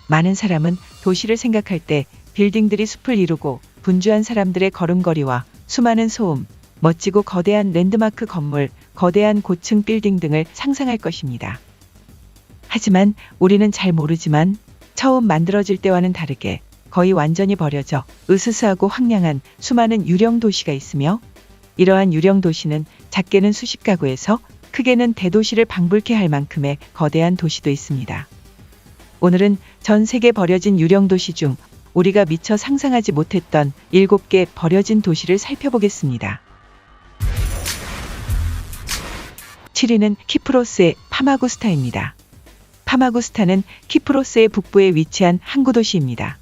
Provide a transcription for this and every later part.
많은 사람은 도시를 생각할 때 빌딩들이 숲을 이루고 분주한 사람들의 걸음걸이와 수많은 소음, 멋지고 거대한 랜드마크 건물, 거대한 고층 빌딩 등을 상상할 것입니다. 하지만 우리는 잘 모르지만 처음 만들어질 때와는 다르게 거의 완전히 버려져 으스스하고 황량한 수많은 유령 도시가 있으며, 이러한 유령 도시는 작게는 수십 가구에서 크게는 대도시를 방불케 할 만큼의 거대한 도시도 있습니다. 오늘은 전 세계 버려진 유령 도시 중 우리가 미처 상상하지 못했던 7개 버려진 도시를 살펴보겠습니다. 7위는 키프로스의 파마구스타입니다. 파마구스타는 키프로스의 북부에 위치한 항구 도시입니다.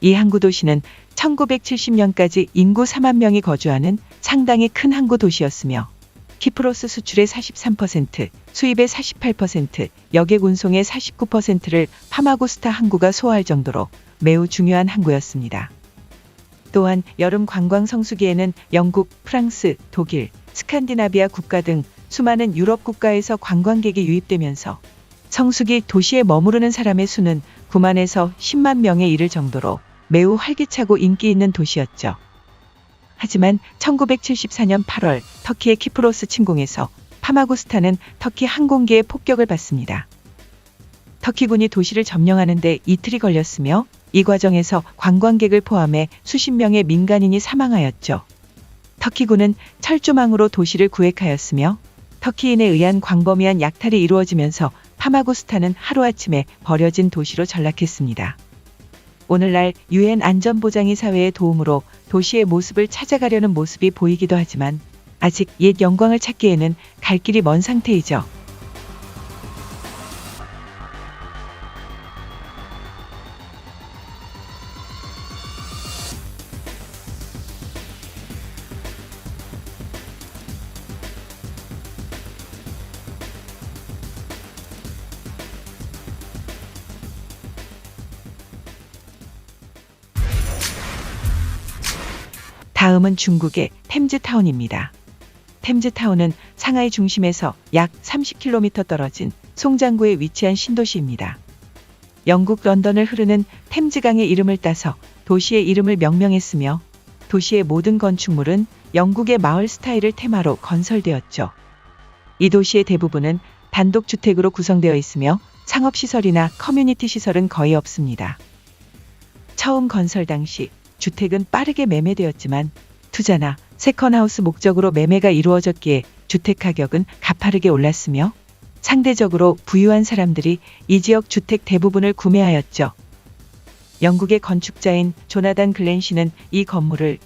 이 항구 도시는 1970년까지 인구 4만 명이 거주하는 상당히 큰 항구 도시였으며, 키프로스 수출의 43%, 수입의 48%, 여객 운송의 49%를 파마구스타 항구가 소화할 정도로 매우 중요한 항구였습니다. 또한 여름 관광 성수기에는 영국, 프랑스, 독일, 스칸디나비아 국가 등 수많은 유럽 국가에서 관광객이 유입되면서 성수기 도시에 머무르는 사람의 수는 9만에서 10만 명에 이를 정도로 매우 활기차고 인기 있는 도시였죠. 하지만 1974년 8월 터키의 키프로스 침공에서 파마구스타는 터키 항공기의 폭격을 받습니다. 터키군이 도시를 점령하는 데 이틀이 걸렸으며, 이 과정에서 관광객을 포함해 수십 명의 민간인이 사망하였죠. 터키군은 철조망으로 도시를 구획하였으며, 터키인에 의한 광범위한 약탈이 이루어지면서 파마구스타는 하루아침에 버려진 도시로 전락했습니다. 오늘날 유엔 안전보장위 사회의 도움으로 도시의 모습을 찾아가려는 모습이 보이기도 하지만 아직 옛 영광을 찾기에는 갈 길이 먼 상태이죠. 다음은 중국의 템즈타운입니다. 템즈타운은 상하이 중심에서 약 30km 떨어진 송장구에 위치한 신도시입니다. 영국 런던을 흐르는 템즈강의 이름을 따서 도시의 이름을 명명했으며, 도시의 모든 건축물은 영국의 마을 스타일을 테마로 건설되었죠. 이 도시의 대부분은 단독주택으로 구성되어 있으며 상업시설이나 커뮤니티 시설은 거의 없습니다. 처음 건설 당시 주택은 빠르게 매매되었지만 투자나 세컨하우스 목적으로 매매가 이루어졌기에 주택 가격은 가파르게 올랐으며, 상대적으로 부유한 사람들이 이 지역 주택 대부분을 구매하였죠. 영국의 건축자인 조나단 글렌시는 이 건물을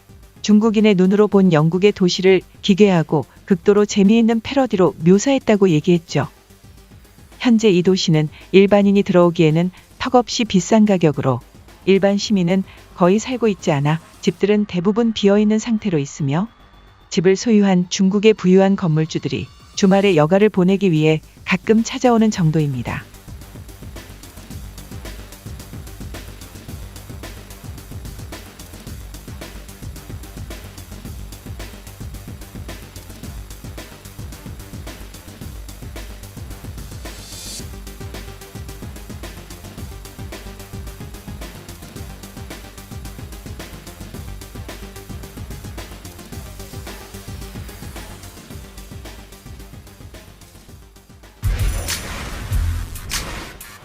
중국인의 눈으로 본 영국의 도시를 기괴하고 극도로 재미있는 패러디로 묘사했다고 얘기했죠. 현재 이 도시는 일반인이 들어오기에는 턱없이 비싼 가격으로 일반 시민은 거의 살고 있지 않아 집들은 대부분 비어있는 상태로 있으며, 집을 소유한 중국의 부유한 건물주들이 주말에 여가를 보내기 위해 가끔 찾아오는 정도입니다.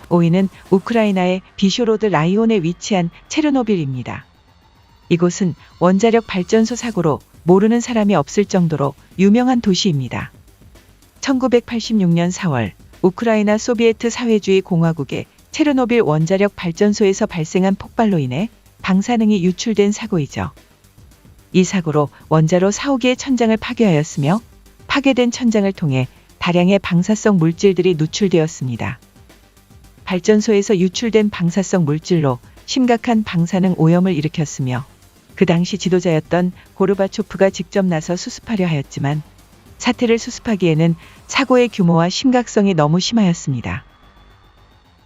(5위는) 우크라이나의 비쇼로드 라이온에 위치한 체르노빌입니다. 이곳은 원자력 발전소 사고로 모르는 사람이 없을 정도로 유명한 도시입니다. 1986년 4월 우크라이나 소비에트 사회주의 공화국의 체르노빌 원자력 발전소에서 발생한 폭발로 인해 방사능이 유출된 사고이죠. 이 사고로 원자로 4호기의 천장을 파괴하였으며, 파괴된 천장을 통해 다량의 방사성 물질들이 누출되었습니다. 발전소에서 유출된 방사성 물질로 심각한 방사능 오염을 일으켰으며, 그 당시 지도자였던 고르바초프가 직접 나서 수습하려 하였지만 사태를 수습하기에는 사고의 규모와 심각성이 너무 심하였습니다.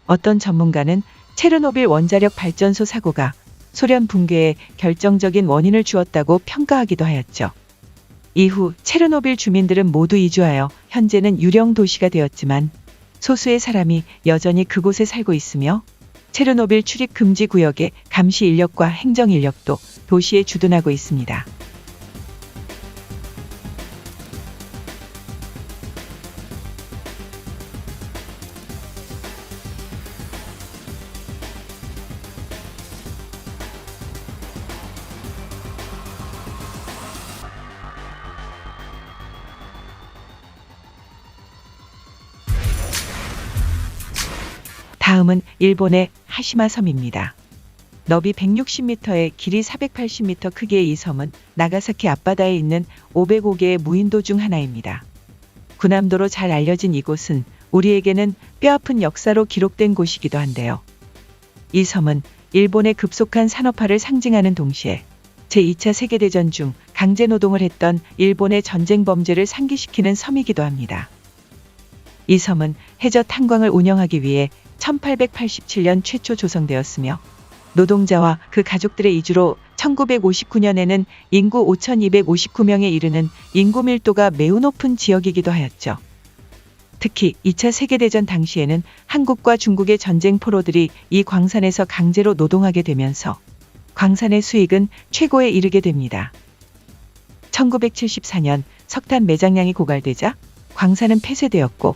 어떤 전문가는 체르노빌 원자력 발전소 사고가 소련 붕괴의 결정적인 원인을 주었다고 평가하기도 하였죠. 이후 체르노빌 주민들은 모두 이주하여 현재는 유령 도시가 되었지만 소수의 사람이 여전히 그곳에 살고 있으며, 체르노빌 출입 금지 구역의 감시 인력과 행정 인력도 도시에 주둔하고 있습니다. 다음은 일본의 하시마 섬입니다. 너비 160m에 길이 480m 크기의 이 섬은 나가사키 앞바다에 있는 505개의 무인도 중 하나입니다. 군함도로 잘 알려진 이곳은 우리에게는 뼈아픈 역사로 기록된 곳이기도 한데요. 이 섬은 일본의 급속한 산업화를 상징하는 동시에 제2차 세계대전 중 강제노동을 했던 일본의 전쟁 범죄를 상기시키는 섬이기도 합니다. 이 섬은 해저 탄광을 운영하기 위해 1887년 최초 조성되었으며 노동자와 그 가족들의 이주로 1959년에는 인구 5,259명에 이르는 인구 밀도가 매우 높은 지역이기도 하였죠. 특히 2차 세계대전 당시에는 한국과 중국의 전쟁 포로들이 이 광산에서 강제로 노동하게 되면서 광산의 수익은 최고에 이르게 됩니다. 1974년 석탄 매장량이 고갈되자 광산은 폐쇄되었고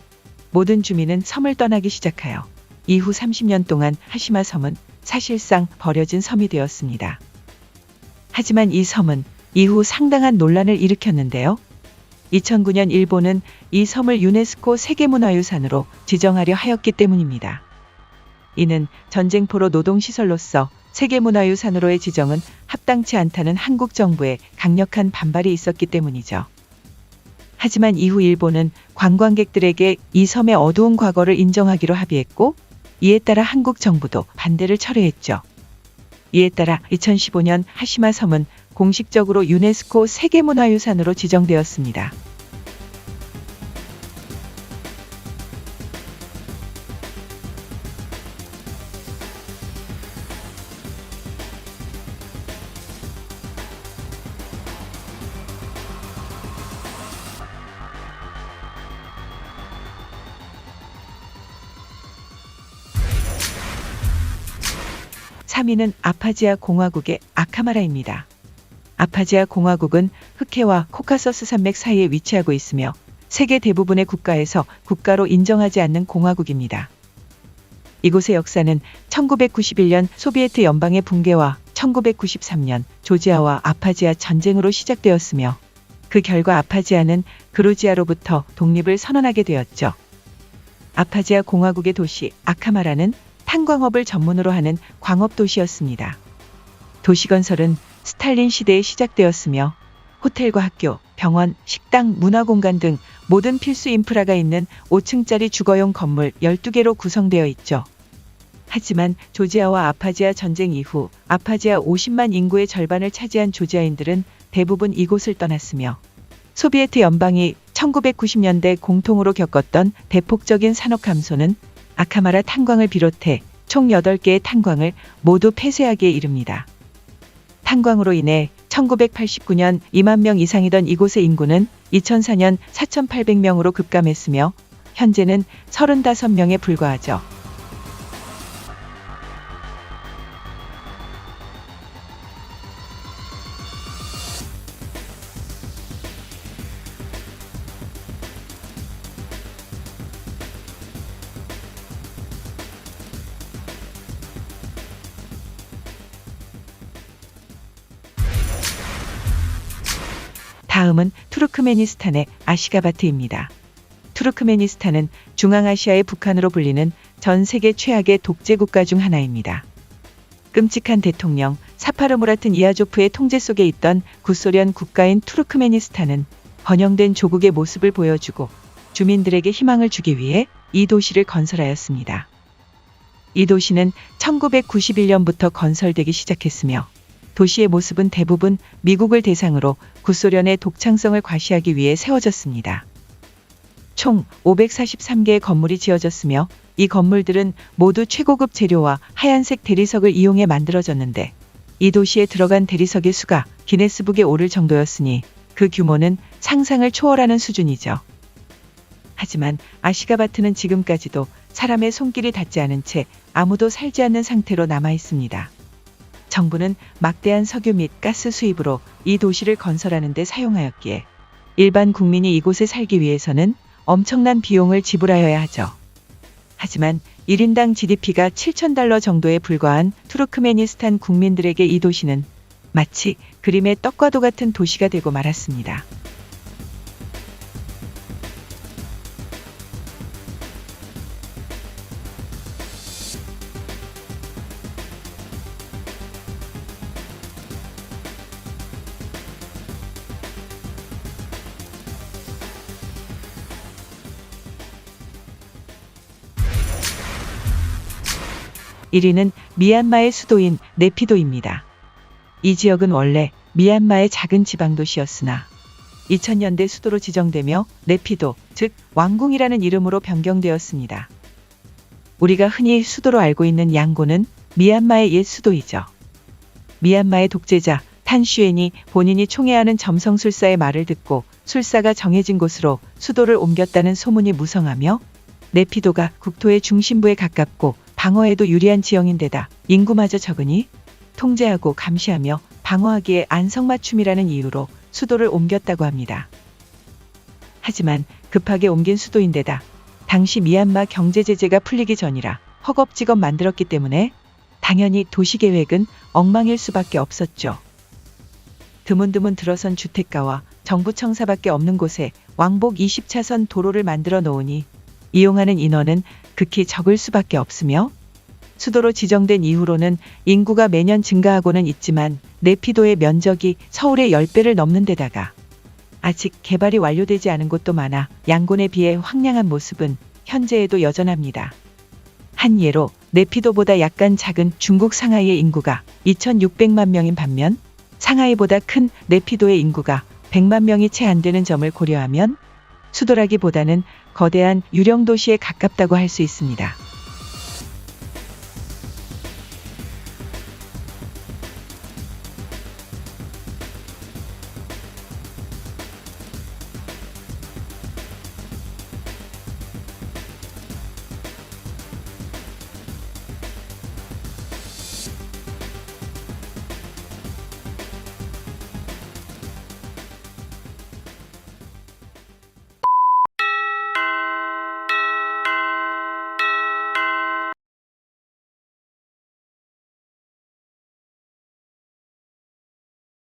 모든 주민은 섬을 떠나기 시작하여 이후 30년 동안 하시마 섬은 사실상 버려진 섬이 되었습니다. 하지만 이 섬은 이후 상당한 논란을 일으켰는데요. 2009년 일본은 이 섬을 유네스코 세계문화유산으로 지정하려 하였기 때문입니다. 이는 전쟁포로 노동시설로서 세계문화유산으로의 지정은 합당치 않다는 한국 정부의 강력한 반발이 있었기 때문이죠. 하지만 이후 일본은 관광객들에게 이 섬의 어두운 과거를 인정하기로 합의했고 이에 따라 한국 정부도 반대를 철회했죠. 이에 따라 2015년 하시마 섬은 공식적으로 유네스코 세계문화유산으로 지정되었습니다. (3위는) 아파지아 공화국의 아카마라입니다. 아파지아 공화국은 흑해와 코카서스 산맥 사이에 위치하고 있으며 세계 대부분의 국가에서 국가로 인정하지 않는 공화국입니다. 이곳의 역사는 1991년 소비에트 연방의 붕괴와 1993년 조지아와 아파지아 전쟁으로 시작되었으며 그 결과 아파지아는 그루지아로부터 독립을 선언하게 되었죠. 아파지아 공화국의 도시 아카마라는 탄광업을 전문으로 하는 광업 도시였습니다. 도시 건설은 스탈린 시대에 시작되었으며 호텔과 학교, 병원, 식당, 문화공간 등 모든 필수 인프라가 있는 5층짜리 주거용 건물 12개로 구성되어 있죠. 하지만 조지아와 아파지아 전쟁 이후 아파지아 50만 인구의 절반을 차지한 조지아인들은 대부분 이곳을 떠났으며 소비에트 연방이 1990년대 공통으로 겪었던 대폭적인 산업 감소는 아카마라 탄광을 비롯해 총 8개의 탄광을 모두 폐쇄하기에 이릅니다. 탄광으로 인해 1989년 2만 명 이상이던 이곳의 인구는 2004년 4,800명으로 급감했으며 현재는 35명에 불과하죠. 다음은 투르크메니스탄의 아시가바트입니다. 투르크메니스탄은 중앙아시아의 북한으로 불리는 전 세계 최악의 독재 국가 중 하나입니다. 끔찍한 대통령 사파르 무라트 니아조프의 통제 속에 있던 구소련 국가인 투르크메니스탄은 번영된 조국의 모습을 보여주고 주민들에게 희망을 주기 위해 이 도시를 건설하였습니다. 이 도시는 1991년부터 건설되기 시작했으며 도시의 모습은 대부분 미국을 대상으로 구소련의 독창성을 과시하기 위해 세워졌습니다. 총 543개의 건물이 지어졌으며 이 건물들은 모두 최고급 재료와 하얀색 대리석을 이용해 만들어졌는데 이 도시에 들어간 대리석의 수가 기네스북에 오를 정도였으니 그 규모는 상상을 초월하는 수준이죠. 하지만 아시가바트는 지금까지도 사람의 손길이 닿지 않은 채 아무도 살지 않는 상태로 남아 있습니다. 정부는 막대한 석유 및 가스 수입으로 이 도시를 건설하는 데 사용하였기에 일반 국민이 이곳에 살기 위해서는 엄청난 비용을 지불하여야 하죠. 하지만 1인당 GDP가 $7,000 정도에 불과한 투르크메니스탄 국민들에게 이 도시는 마치 그림의 떡과도 같은 도시가 되고 말았습니다. (1) 위는 미얀마의 수도인 네피도입니다. 이 지역은 원래 미얀마의 작은 지방도시였으나 2000년대 수도로 지정되며 네피도, 즉 왕궁이라는 이름으로 변경되었습니다. 우리가 흔히 수도로 알고 있는 양곤은 미얀마의 옛 수도이죠. 미얀마의 독재자 탄슈엔이 본인이 총애하는 점성술사의 말을 듣고 술사가 정해진 곳으로 수도를 옮겼다는 소문이 무성하며 네피도가 국토의 중심부에 가깝고 방어에도 유리한 지형인데다 인구마저 적으니 통제하고 감시하며 방어하기에 안성맞춤이라는 이유로 수도를 옮겼다고 합니다. 하지만 급하게 옮긴 수도인데다 당시 미얀마 경제 제재가 풀리기 전이라 허겁지겁 만들었기 때문에 당연히 도시계획은 엉망일 수밖에 없었죠. 드문드문 들어선 주택가와 정부 청사밖에 없는 곳에 왕복 20차선 도로를 만들어 놓으니 이용하는 인원은 극히 적을 수밖에 없으며 수도로 지정된 이후로는 인구가 매년 증가하고는 있지만 네피도의 면적이 서울의 10배를 넘는 데다가 아직 개발이 완료되지 않은 곳도 많아 양곤에 비해 황량한 모습은 현재에도 여전합니다. 한 예로 네피도보다 약간 작은 중국 상하이의 인구가 2,600만 명인 반면 상하이보다 큰 네피도의 인구가 100만 명이 채 안 되는 점을 고려하면 수도라기보다는 거대한 유령 도시에 가깝다고 할 수 있습니다.